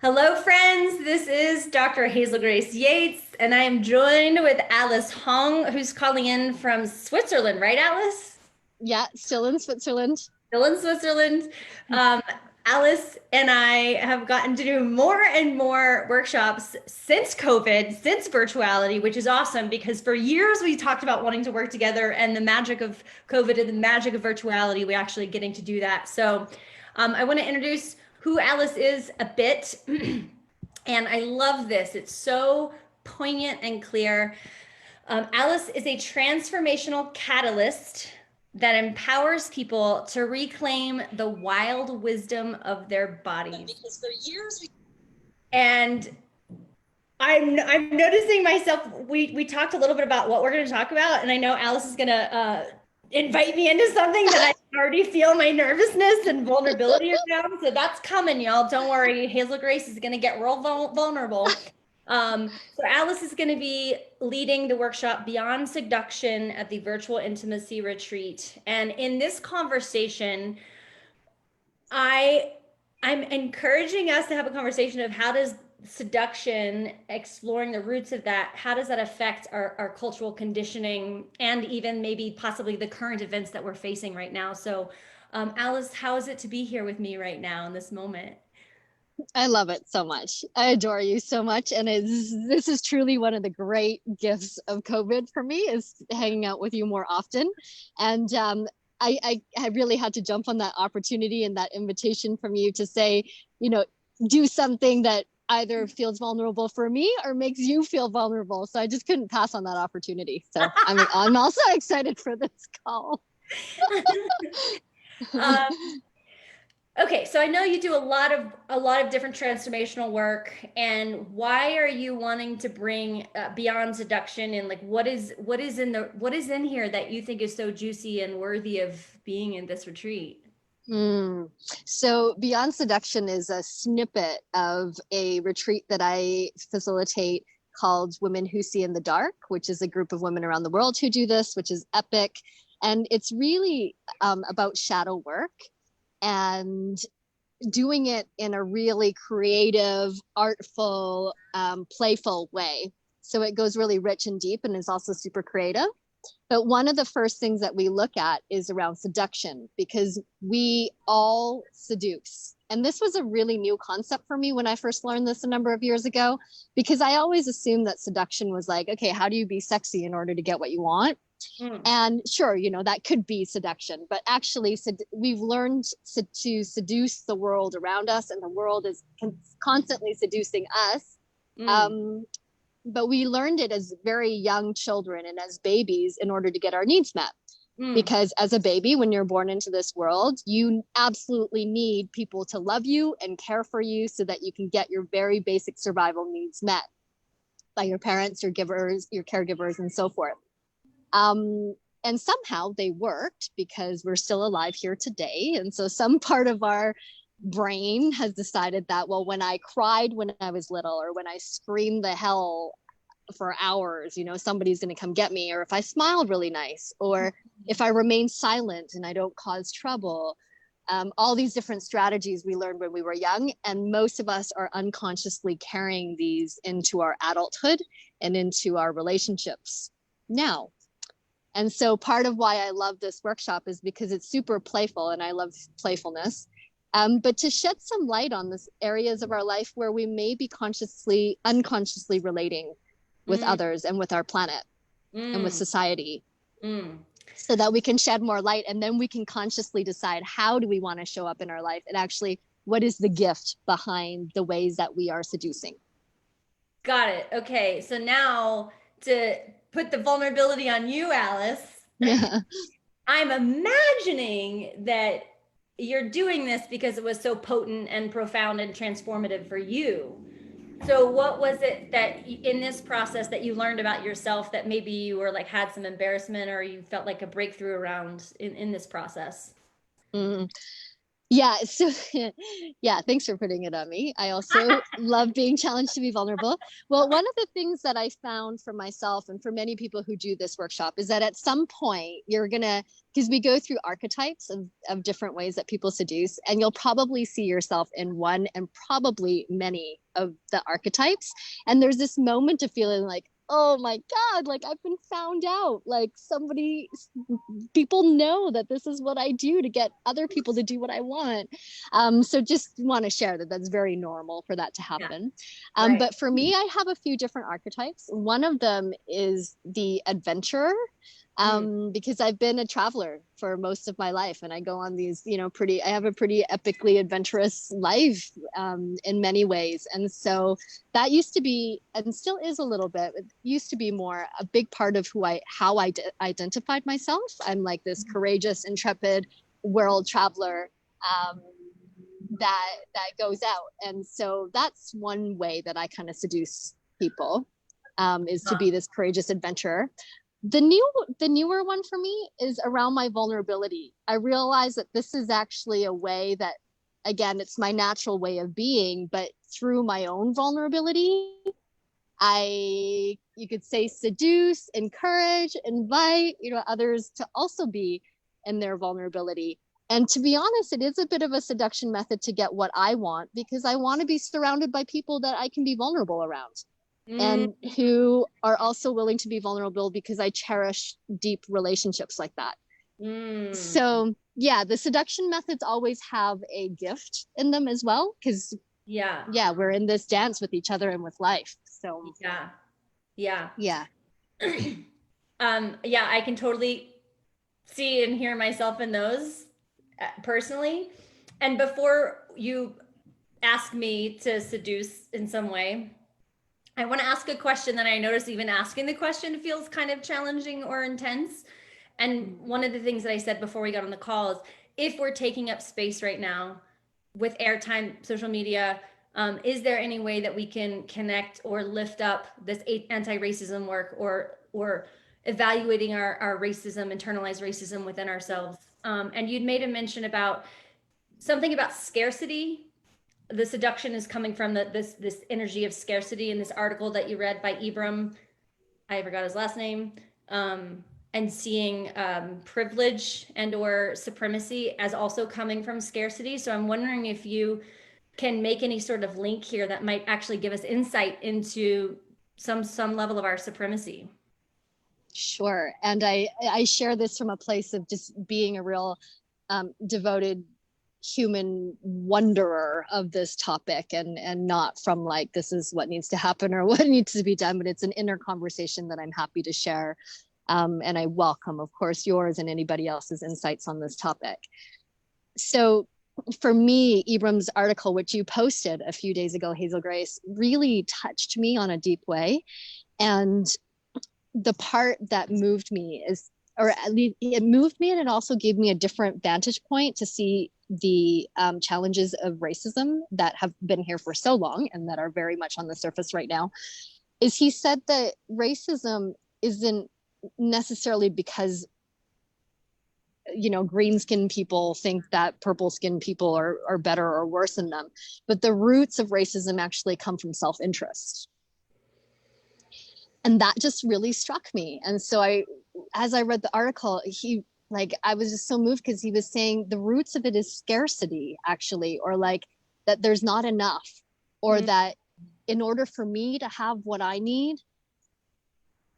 Hello, friends. This is Dr. Hazel-Grace Yates, and I am joined with Alice Hong, who's calling in from Switzerland, right, Alice? Yeah, still in Switzerland. Still in Switzerland. Um, Alice and I have gotten to do more and more workshops since COVID, since virtuality, which is awesome because for years we talked about wanting to work together and the magic of COVID and the magic of virtuality, we actually getting to do that. So I want to introduce who Alice is a bit. And I love this. It's so poignant and clear. Alice is a transformational catalyst that empowers people to reclaim the wild wisdom of their bodies. Because for years we And I'm noticing myself. We talked a little bit about what we're going to talk about, and I know Alice is going to invite me into something that I already feel my nervousness and vulnerability around. So that's coming, y'all. Don't worry. Hazel Grace is going to get real vulnerable. So Alice is going to be leading the workshop Beyond Seduction at the Virtual Intimacy Retreat. And in this conversation, I I'm encouraging us to have a conversation of how does seduction, exploring the roots of that, how does that affect our cultural conditioning and even maybe possibly the current events that we're facing right now. So Alice, how is it to be here with me right now in this moment? I love it so much. I adore you so much. And this is truly one of the great gifts of COVID for me is hanging out with you more often. And I really had to jump on that opportunity and that invitation from you to say, you know, do something that either feels vulnerable for me or makes you feel vulnerable. So I just couldn't pass on that opportunity. So I'm also excited for this call. um, Okay, so I know you do a lot of different transformational work, and why are you wanting to bring beyond seduction and like what is in here that you think is so juicy and worthy of being in this retreat? So, Beyond Seduction is a snippet of a retreat that I facilitate called Women Who See in the Dark, which is a group of women around the world who do this, which is epic. And it's really about shadow work and doing it in a really creative, artful, playful way. So it goes really rich and deep and is also super creative. But one of the first things that we look at is around seduction because we all seduce. And this was a really new concept for me when I first learned this a number of years ago, because I always assumed that seduction was like, okay, how do you be sexy in order to get what you want? Mm, And sure, that could be seduction, but actually, we've learned to seduce the world around us, and the world is constantly seducing us. mm, Um, but we learned it as very young children and as babies in order to get our needs met. mm. Because as a baby, when you're born into this world, you absolutely need people to love you and care for you so that you can get your very basic survival needs met by your parents, your givers, your caregivers, and so forth. Um, and somehow they worked because we're still alive here today. And so some part of our brain has decided that, well, when I cried when I was little, or when I screamed the hell for hours, somebody's going to come get me, or if I smiled really nice, or if I remain silent and I don't cause trouble. All these different strategies we learned when we were young, and most of us are unconsciously carrying these into our adulthood and into our relationships now. And so part of why I love this workshop is because it's super playful and I love playfulness. But to shed some light on this areas of our life where we may be consciously, unconsciously relating with Mm, others and with our planet and with mm, society mm. so that we can shed more light, and then we can consciously decide how do we want to show up in our life and actually what is the gift behind the ways that we are seducing. Got it. Okay, so now to put the vulnerability on you, Alice. Yeah. I'm imagining that you're doing this because it was so potent and profound and transformative for you. So, what was it that in this process that you learned about yourself that maybe you were like had some embarrassment or you felt like a breakthrough around in this process? Mm. Yeah, so yeah, thanks for putting it on me. I also love being challenged to be vulnerable. Well, one of the things that I found for myself and for many people who do this workshop is that at some point you're gonna, because we go through archetypes of different ways that people seduce, and you'll probably see yourself in one and probably many of the archetypes. And there's this moment of feeling like, oh my God, like I've been found out. Like somebody, people know that this is what I do to get other people to do what I want. So just want to share that that's very normal for that to Yeah, happen. right. But for me, I have a few different archetypes. One of them is the adventurer, Mm. because I've been a traveler for most of my life, and I go on these, I have a pretty epically adventurous life, in many ways. And so that used to be, and still is a little bit, it used to be more a big part of how I identified myself. I'm like this courageous, intrepid world traveler, um, that goes out. And so that's one way that I kind of seduce people, is to Huh. be this courageous adventurer. The newer one for me is around my vulnerability. I realize that this is actually a way that, again, it's my natural way of being, but through my own vulnerability, you could say, seduce, encourage, invite, others to also be in their vulnerability. And to be honest, it is a bit of a seduction method to get what I want, because I want to be surrounded by people that I can be vulnerable around Mm. and who are also willing to be vulnerable, because I cherish deep relationships like that. Mm. So, yeah, the seduction methods always have a gift in them as well, because, Yeah. yeah, we're in this dance with each other and with life. So, Yeah. Yeah. yeah. Yeah, I can totally see and hear myself in those personally. And before you ask me to seduce in some way, I want to ask a question that I notice even asking the question feels kind of challenging or intense. And one of the things that I said before we got on the call is if we're taking up space right now with airtime, social media, is there any way that we can connect or lift up this anti-racism work, or evaluating our racism, internalized racism within ourselves? And you'd made a mention about something about scarcity. The seduction is coming from this energy of scarcity in this article that you read by Ibram. I forgot his last name. And seeing privilege and or supremacy as also coming from scarcity. So I'm wondering if you can make any sort of link here that might actually give us insight into some level of our supremacy. Sure. And I share this from a place of just being a real, devoted human wanderer of this topic, and not from like, this is what needs to happen or what needs to be done, but it's an inner conversation that I'm happy to share. And I welcome, of course, yours and anybody else's insights on this topic. So for me, Ibram's article, which you posted a few days ago, Hazel-Grace, really touched me on a deep way. And the part that moved me is, or at least it moved me, and it also gave me a different vantage point to see the challenges of racism that have been here for so long and that are very much on the surface right now. Is he said that racism isn't necessarily because, green skinned people think that purple skinned people are better or worse than them, but the roots of racism actually come from self-interest. And that just really struck me. And so as I read the article, I was just so moved, because he was saying the roots of it is scarcity, actually, or like that there's not enough, or Mm. that in order for me to have what I need,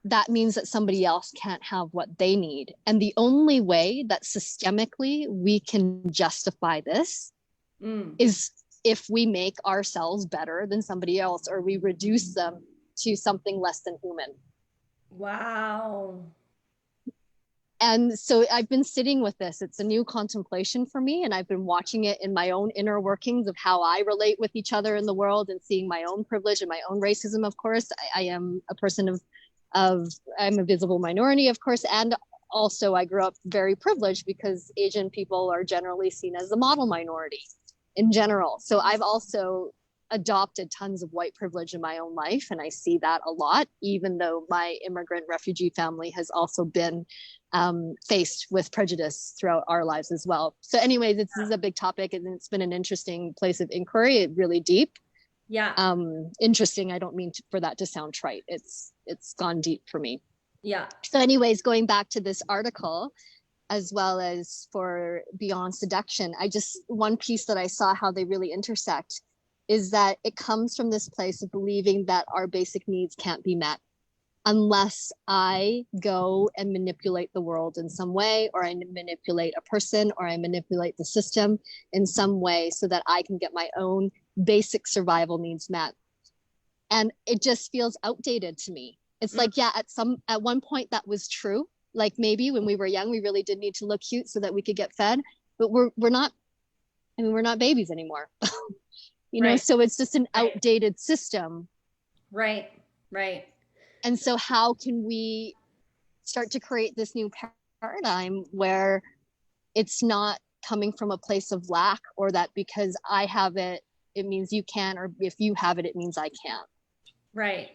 that means that somebody else can't have what they need. And the only way that systemically we can justify this Mm. is if we make ourselves better than somebody else, or we reduce them to something less than human. Wow. And so I've been sitting with this. It's a new contemplation for me. And I've been watching it in my own inner workings of how I relate with each other in the world, and seeing my own privilege and my own racism. Of course, I am a person I'm a visible minority, of course. And also I grew up very privileged, because Asian people are generally seen as the model minority in general. So I've also adopted tons of white privilege in my own life, and I see that a lot, even though my immigrant refugee family has also been faced with prejudice throughout our lives as well. So anyway, this is a big topic, and it's been an interesting place of inquiry, really deep. Yeah. Interesting. I don't mean for that to sound trite. It's gone deep for me. Yeah. So anyways, going back to this article, as well as for Beyond Seduction, one piece that I saw how they really intersect is that it comes from this place of believing that our basic needs can't be met unless I go and manipulate the world in some way, or I manipulate a person, or I manipulate the system in some way so that I can get my own basic survival needs met. And it just feels outdated to me. It's like, yeah, at one point that was true. Like maybe when we were young, we really did need to look cute so that we could get fed, but we're not babies anymore. Right. So it's just an outdated system. Right. Right. And so how can we start to create this new paradigm where it's not coming from a place of lack, or that because I have it, it means you can, or if you have it, it means I can't. Right.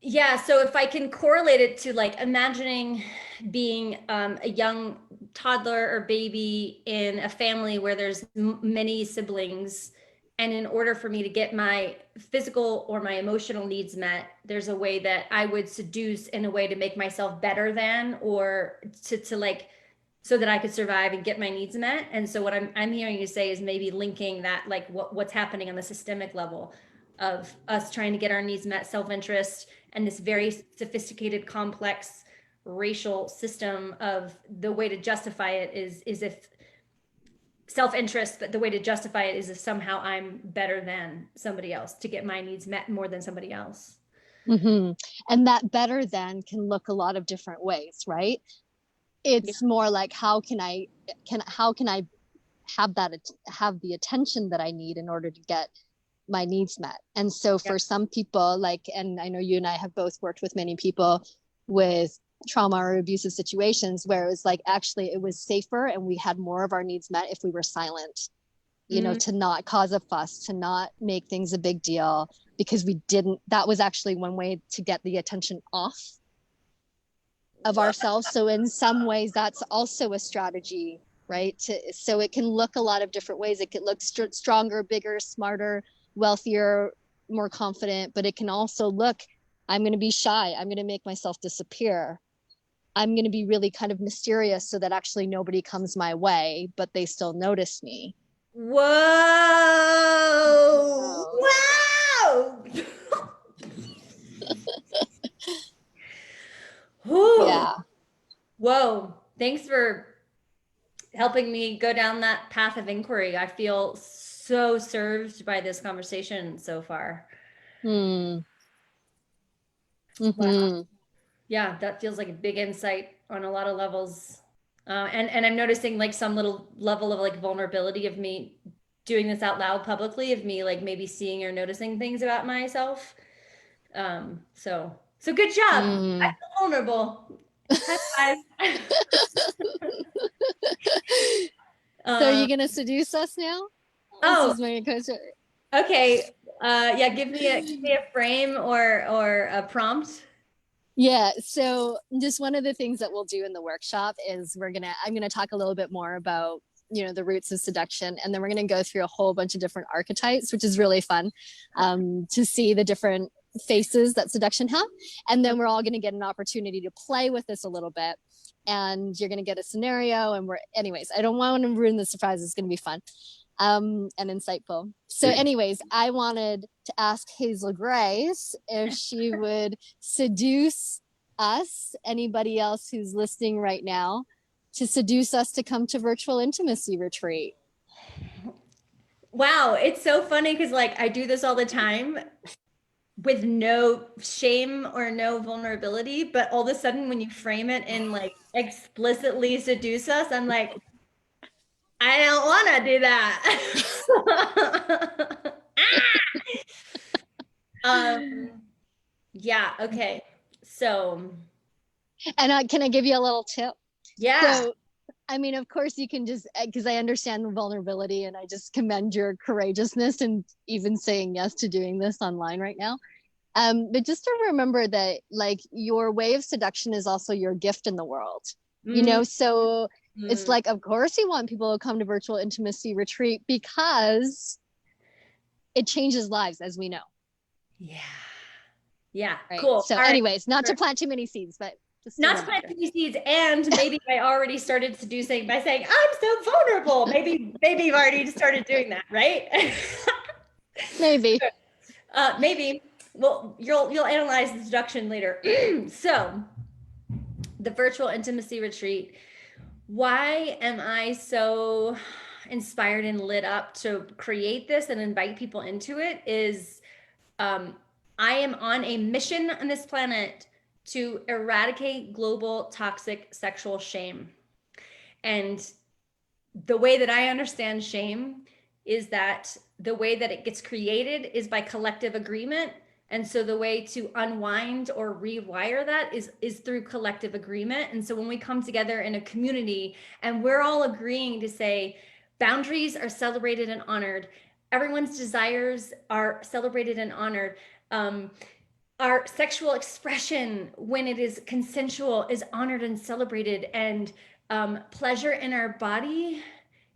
Yeah. So if I can correlate it to like imagining being a young toddler or baby in a family where there's many siblings, and in order for me to get my physical or my emotional needs met, there's a way that I would seduce in a way to make myself better than, or to like, so that I could survive and get my needs met. And so what I'm hearing you say is maybe linking that, like what's happening on the systemic level of us trying to get our needs met, self-interest, and this very sophisticated, complex racial system of the way to justify it is if self-interest, but the way to justify it is if somehow I'm better than somebody else to get my needs met more than somebody else. Mm-hmm. And that better than can look a lot of different ways, right? It's more like how can I have the attention that I need in order to get my needs met. And so for some people, like, and I know you and I have both worked with many people with trauma or abusive situations where it was like, actually it was safer and we had more of our needs met if we were silent, to not cause a fuss, to not make things a big deal, because that was actually one way to get the attention off of ourselves. So in some ways that's also a strategy, right? So it can look a lot of different ways. It could look stronger, bigger, smarter, wealthier, more confident, but it can also look, I'm going to be shy. I'm going to make myself disappear. I'm going to be really kind of mysterious so that actually nobody comes my way, but they still notice me. Whoa. Wow. Yeah. Whoa. Thanks for helping me go down that path of inquiry. I feel so served by this conversation so far. Mm-hmm. Wow. Yeah, that feels like a big insight on a lot of levels. And I'm noticing like some little level of like vulnerability of me doing this out loud publicly, of me like maybe seeing or noticing things about myself. So good job. I feel vulnerable. High five. So are you going to seduce us now? Oh, This is my question. okay. Yeah, give me a frame or a prompt. Yeah. So just one of the things that we'll do in the workshop is I'm going to talk a little bit more about, the roots of seduction. And then we're going to go through a whole bunch of different archetypes, which is really fun, to see the different faces that seduction have. And then we're all going to get an opportunity to play with this a little bit. And you're going to get a scenario, and anyways, I don't want to ruin the surprise. It's going to be fun. And insightful. So anyways, I wanted to ask Hazel-Grace if she would seduce us, anybody else who's listening right now, to seduce us to come to virtual intimacy retreat. Wow, it's so funny because like I do this all the time with no shame or no vulnerability, but all of a sudden when you frame it in like explicitly seduce us, I'm like, I don't want to do that. Yeah, okay. So, And can I give you a little tip? yeah. So I mean, of course you can just, because I understand the vulnerability and I just commend your courageousness and even saying yes to doing this online right now. But just to remember that like your way of seduction is also your gift in the world, you know? So it's like, of course you want people to come to virtual intimacy retreat because it changes lives, as we know. Yeah. Yeah. Right. Cool. So All right. anyways, not to plant too many seeds, but just Not to plant too many seeds, and maybe I already started seducing by saying I'm so vulnerable. Maybe you've already started doing that, right? Maybe. Maybe. Well, you'll analyze the seduction later. So, the virtual intimacy retreat. Why am I so inspired and lit up to create this and invite people into it? Is I am on a mission on this planet to eradicate global toxic sexual shame. And the way that I understand shame is that the way that it gets created is by collective agreement. And so the way to unwind or rewire that is through collective agreement. And so when we come together in a community and we're all agreeing to say boundaries are celebrated and honored, everyone's desires are celebrated and honored. Our sexual expression, when it is consensual, is honored and celebrated, and pleasure in our body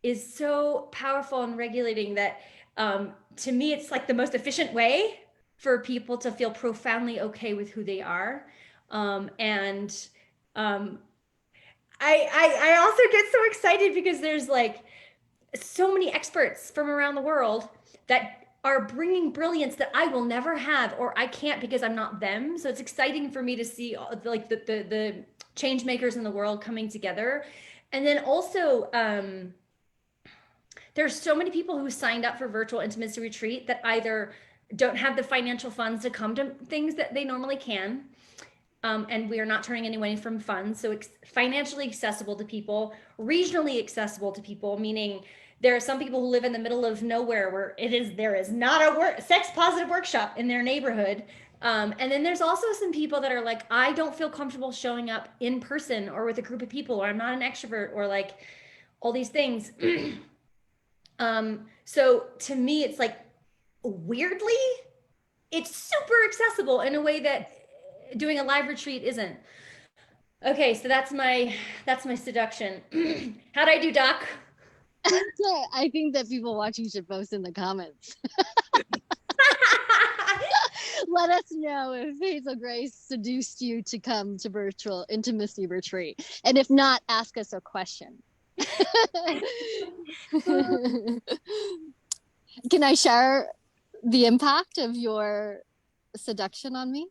is so powerful and regulating that to me it's like the most efficient way for people to feel profoundly okay with who they are. And I also get so excited because there's like so many experts from around the world that are bringing brilliance that I will never have, or I can't because I'm not them. So it's exciting for me to see like the change makers in the world coming together. And then also there's so many people who signed up for virtual intimacy retreat that either don't have the financial funds to come to things that they normally can. And we are not turning any money from funds. So it's financially accessible to people, regionally accessible to people, meaning there are some people who live in the middle of nowhere where there is not a sex positive workshop in their neighborhood. And then there's also some people that are like, I don't feel comfortable showing up in person or with a group of people, or I'm not an extrovert, or like all these things. So to me, it's like weirdly, it's super accessible in a way that doing a live retreat isn't. Okay, so that's my seduction. How'd I do, Doc? I think that people watching should post in the comments. Let us know if Hazel-Grace seduced you to come to virtual intimacy retreat. And if not, ask us a question. Can I share the impact of your seduction on me?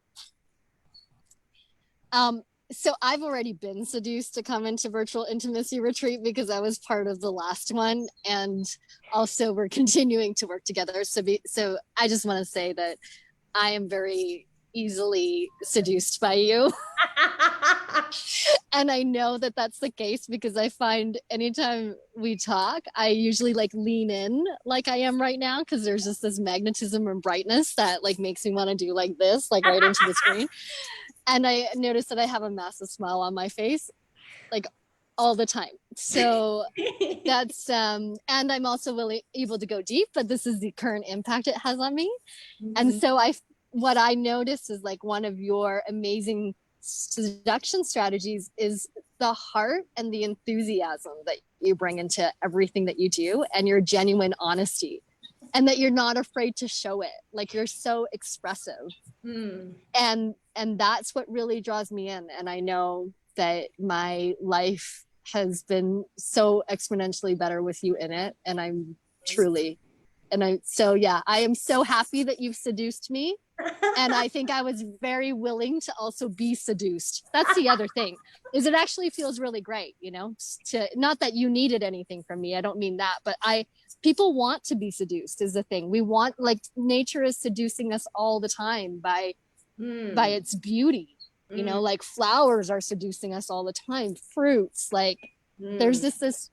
So I've already been seduced to come into virtual intimacy retreat because I was part of the last one, and also we're continuing to work together. So I just want to say that I am very easily seduced by you. And I know that that's the case because I find anytime we talk, I usually like lean in like I am right now, because there's just this magnetism and brightness that like makes me want to do like this, like right into the screen. And I noticed that I have a massive smile on my face, like all the time. So that's, and I'm also able to go deep, but this is the current impact it has on me. Mm-hmm. And so what I noticed is like one of your amazing seduction strategies is the heart and the enthusiasm that you bring into everything that you do, and your genuine honesty, and that you're not afraid to show it. Like you're so expressive. And that's what really draws me in. And I know that my life has been so exponentially better with you in it. And I'm truly, so yeah, I am so happy that you've seduced me. And I think I was very willing to also be seduced. That's the other thing, is it actually feels really great, you know, not that you needed anything from me. I don't mean that, but people want to be seduced is the thing. We want, like, nature is seducing us all the time by its beauty, you know, like flowers are seducing us all the time, fruits, like there's this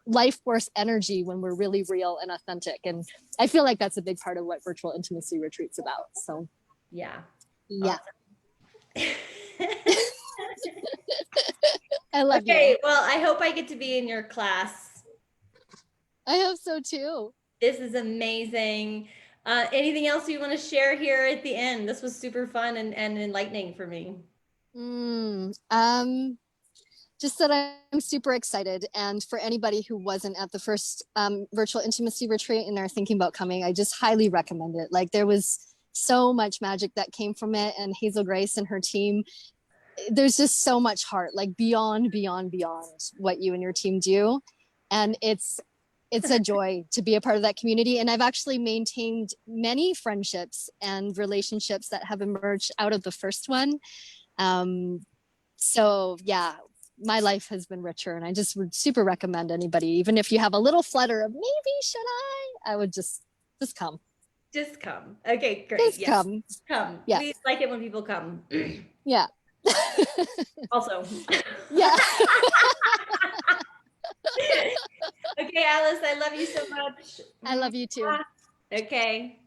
life force energy when we're really real and authentic. And I feel like that's a big part of what virtual intimacy retreat's about. So yeah. Awesome. I love Okay, you. well, I hope I get to be in your class. I hope so too. This is amazing. Anything else you want to share here at the end? This was super fun and enlightening for me. Just that I'm super excited. And for anybody who wasn't at the first virtual intimacy retreat and are thinking about coming, I just highly recommend it. Like there was so much magic that came from it, and Hazel-Grace and her team, there's just so much heart, like beyond what you and your team do. And it's a joy to be a part of that community. And I've actually maintained many friendships and relationships that have emerged out of the first one. So yeah, my life has been richer, and I just would super recommend anybody, even if you have a little flutter of maybe should I would just come. Just come. Okay, great. Just Yes. come. Come. Yeah. We like it when people come. Yeah. Also. Yeah. Okay, Alice, I love you so much. I love you too. Okay.